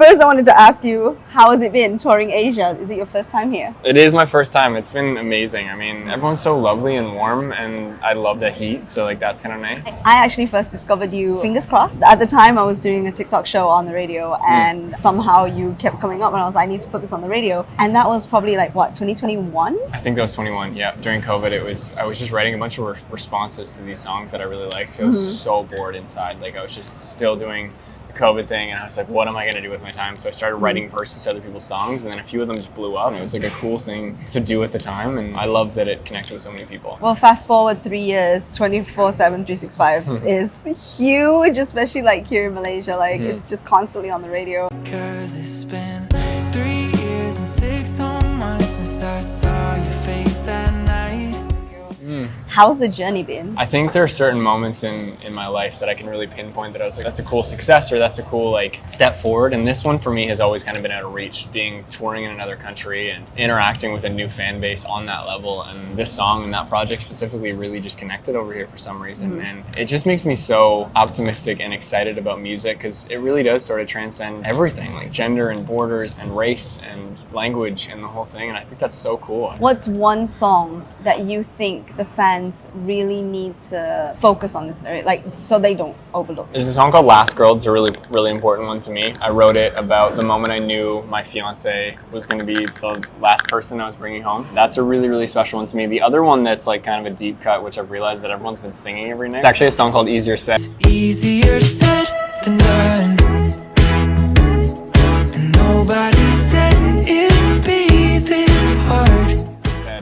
First, I wanted to ask you, how has it been touring Asia? Is it your first time here? It is my first time. It's been amazing. I mean, everyone's so lovely and warm, and I love the heat, so like that's kind of nice. I actually first discovered you, fingers crossed. At the time, I was doing a TikTok show on the radio, and somehow you kept coming up, and I was like, I need to put this on the radio. And that was probably like, what, 2021? I think that was 21, yeah. During COVID, I was just writing a bunch of responses to these songs that I really liked. So I was so bored inside. Like I was just still doing the COVID thing, and I was like, what am I going to do with my time? So I started writing verses to other people's songs, and then a few of them just blew up, and it was like a cool thing to do at the time, and I love that it connected with so many people. Well, fast forward 3 years, 24/7, 365 is huge, especially like here in Malaysia. Like it's just constantly on the radio. 'Cause it's been 3 years and 6 whole months since I saw your face that night. How's the journey been? I think there are certain moments in my life that I can really pinpoint that I was like, that's a cool success, or that's a cool like step forward. And this one for me has always kind of been out of reach, being touring in another country and interacting with a new fan base on that level. And this song and that project specifically really just connected over here for some reason. And it just makes me so optimistic and excited about music, because it really does sort of transcend everything, like gender and borders and race and language and the whole thing. And I think that's so cool. What's one song that you think the fans really need to focus on this area, like so they don't overlook? There's a song called Last Girl. It's a really important one to me. I wrote it about the moment I knew my fiance was going to be the last person I was bringing home. That's a really special one to me. The other one that's like kind of a deep cut, which I've realized that everyone's been singing every night, it's actually a song called Easier Said. Easier said than done. And nobody said it'd be this hard.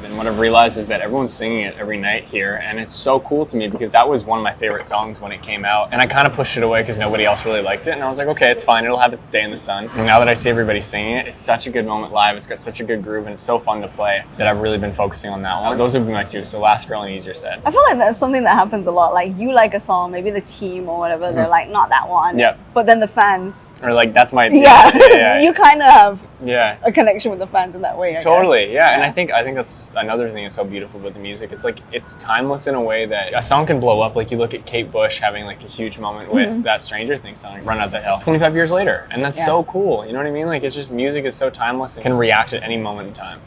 And what I've realized is that everyone's singing it every night here, and it's so cool to me because that was one of my favorite songs when it came out, and I kind of pushed it away because nobody else really liked it, and I was like, okay, it's fine, it'll have its day in the sun. And now that I see everybody singing it, it's such a good moment live, it's got such a good groove, and it's so fun to play that I've really been focusing on that one. Those would be my two, so Last Girl and Easier Said. I feel like that's something that happens a lot. Like you like a song, maybe the team or whatever, they're like, not that one. Yep. But then the fans, Or like, that's my... yeah. You kind of have Yeah. a connection with the fans in that way, I Totally, guess. yeah. And I think that's another thing that's so beautiful about the music. It's like, it's timeless in a way that a song can blow up. Like you look at Kate Bush having like a huge moment with that Stranger Things song, Run Up That Hill, 25 years later. And that's so cool, you know what I mean? Like it's just, music is so timeless, it can react at any moment in time.